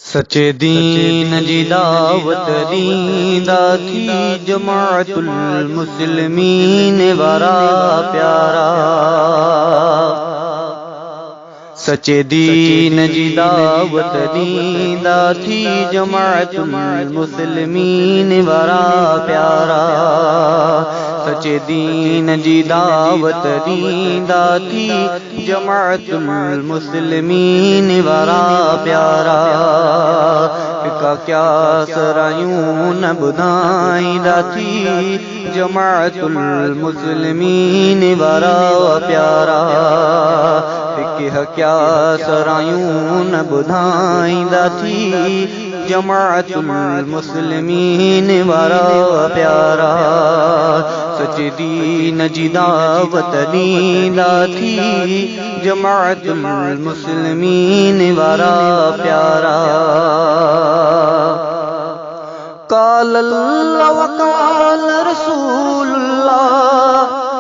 सचे दीन जी दावत ॾींदा थी जमाअतुल मुस्लिमीन वारा प्यारा। सचे दीन जी दावत ॾींदा थी जमाअतुल मुस्लिमीन वारा प्यारा। सचे दीन जी दावत ॾींदा थी जमाअतुल मुस्लिमीन वारा प्यारा। का क्या सरायूं न ॿुधाईंदा थी जमाअतुल मुस्लिमीन वारा प्यारा। क्या सरायूं न ॿुधाईंदा थी जमाअतुल मुस्लिमीन वारा प्यारा। सचे दीन जी दावत ॾींदा थी जमाअतुल मुस्लिमीन वारा प्यारा। क़ाल अल्लाह व क़ाल रसूलुल्लाह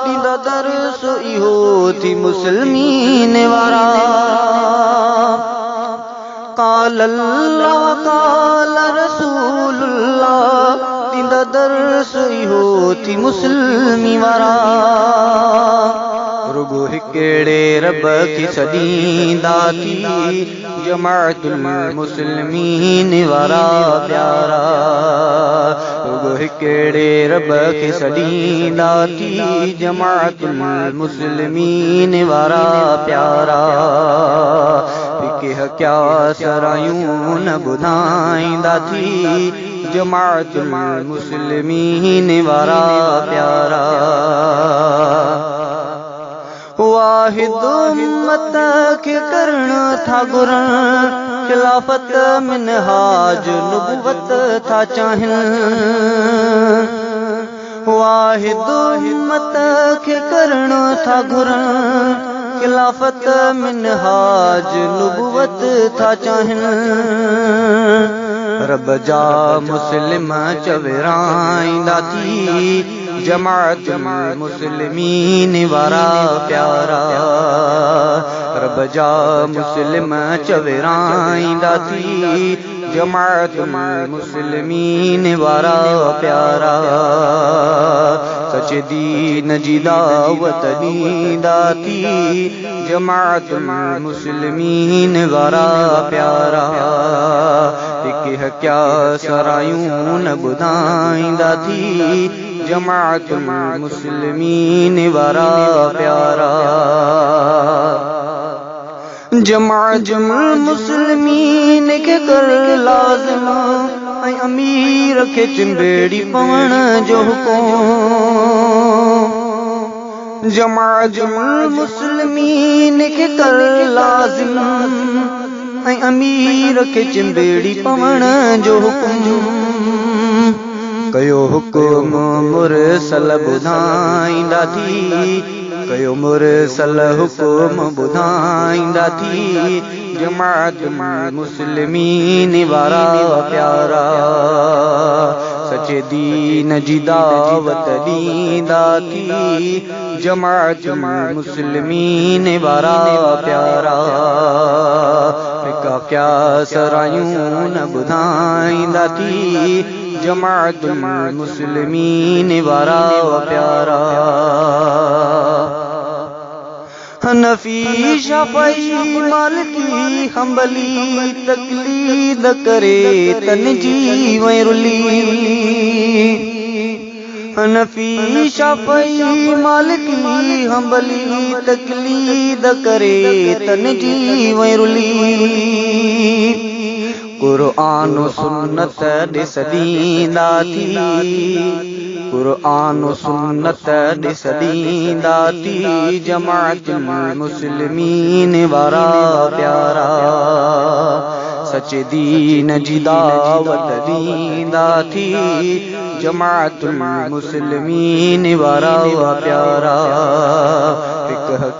ॾींदा दर्स इहो थी मुस्लिमीन वारा। क़ाल अल्लाह व क़ाल रसूलुल्लाह ॾींदा दर्स इहो थी मुस्लिमी वारा। रुगो हिकिड़े रब खे सॾींदा थी जमाअतुल मुस्लिमीन वारा प्यारा। रुगो हिकिड़े रब खे सॾींदा थी जमाअतुल मुस्लिमीन वारा प्यारा। क्या सरायूं न ॿुधाईंदा थी जमाअतुल मुस्लिमीन वारा प्यारा। वाहिद उम्मत खे करण था घुरनि खिलाफत मिनहाज नुबुवत था चाहिनि। वाहिद उम्मत खे करण था घुरनि खिलाफत मिनहाज नुबुवत था चाहिनि। रब जा मुस्लिम चविराईंदा थी जमाअतुल मुस्लिमीन वारा प्यारा। रब जा मुस्लिम चविराईंदा थी जमाअतुल मुस्लिमीन वारा प्यारा। सचे दीन जी दावत ॾींदा थी जमाअतुल मुस्लिमीन वारा प्यारा। क्या सरायूं न ॿुधाईंदा थी जमाअतुल मुस्लिमीन वारा प्यारा। जमाअतुल मुस्लिमीन खे कर लाज़िम ऐं अमीर खे चिंबेड़ी पवण जो हुकुम। जमाअतुल मुस्लिमीन खे कर लाज़िम ऐं अमीर खे चिंबेड़ी पवण जो हुकुम। कयो हुकुम मुरसल ॿुधाईंदा थी कयो मुरसल हुकुम ॿुधाईंदा थी जमाअतुल मुस्लिमीन वारा प्यारा। सचे दीन जी दावत ॾींदा थी जमाअतुल मुस्लिमीन वारा प्यारा। क्या सरायूं न ॿुधाईंदा थी जमाअतुल मुस्लिमीन वारा प्यारा। हनफी शाफ़ी मालिकी हंबली तक़लीद करे तन जी वैरुली। हनफी शाफ़ी मालिकी हंबली तक़लीद करे तन जी वैरुली। क़ुरआन सुन्नत ॾिस ॾींदा थी क़ुरआन सुन्नत ॾिस ॾींदा थी जमाअतुल मुस्लिमीन वारा प्यारा। सचे दीन जी दावत ॾींदा थी जमाअतुल मुस्लिमीन वारा प्यारा।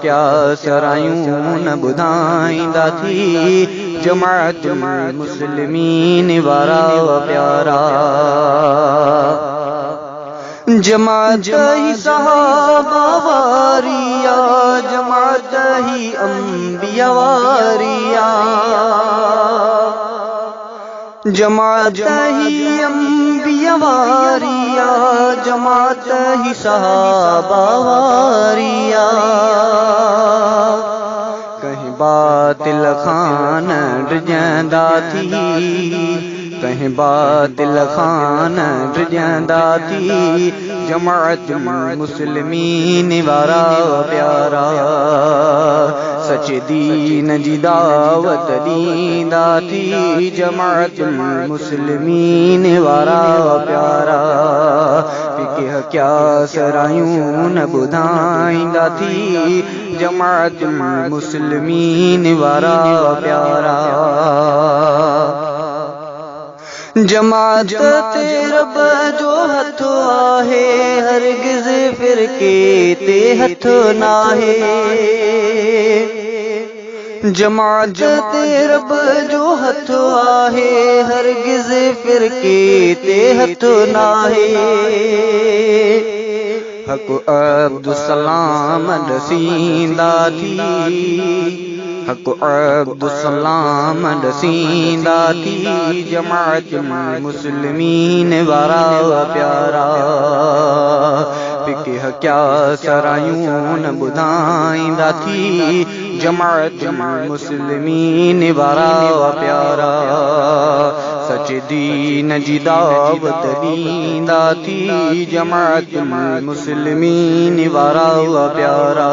क्या सरायूं न ॿुधाईंदा थी जमाअतुल मुस्लिमीन वारा प्यारा। जमात ही सहाबा वारिया जमात ही अंबिया वारिया। जमात ही अंबिया वारिया, जमात ही सहाबा वारिया। कहीं बातिल खान ड्रजंदा थी, कहीं बातिल खान ड्रजंदा थी। जमात मुस्लिमीन वारा प्यारा, सच दीन जी दावत दींदा थी। जमात मुस्लिमीन वारा प्यारा, फिक़्ह क्या सरायूं न ॿुधाईंदा थी। जमात मुस्लिमीन वारा प्यारा। जमात ते रब जो हथ आहे, हरगिज़ फ़िरक़े ते हथ नाहे। जमात ते रब जो हथ आहे, हरगिज़ फ़िरक़े ते हथ नाहे। हक़ अब्दुस्सलाम ॾसींदा थी, हक़ अब्दुस्सलाम ॾसींदा थी। जमात मुस्लिमीन वारा प्यारा, फिक़्ह क्या सरायूं न ॿुधाईंदा थी। जमात मुस्लिमीन वारा प्यारा, सच दीन जी दावत ॾींदा थी। जमात मुस्लिमीन वारा प्यारा,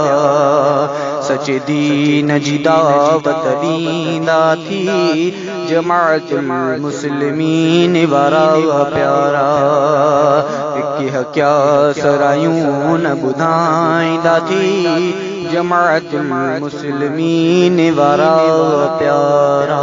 सच दीन जी दावत ॾींदा थी। जमात मुस्लिमीन वारा प्यारा, फिक़्ह क्या सरायूं न ॿुधाईंदा थी। जमात मुस्लिमीन वारा प्यारा।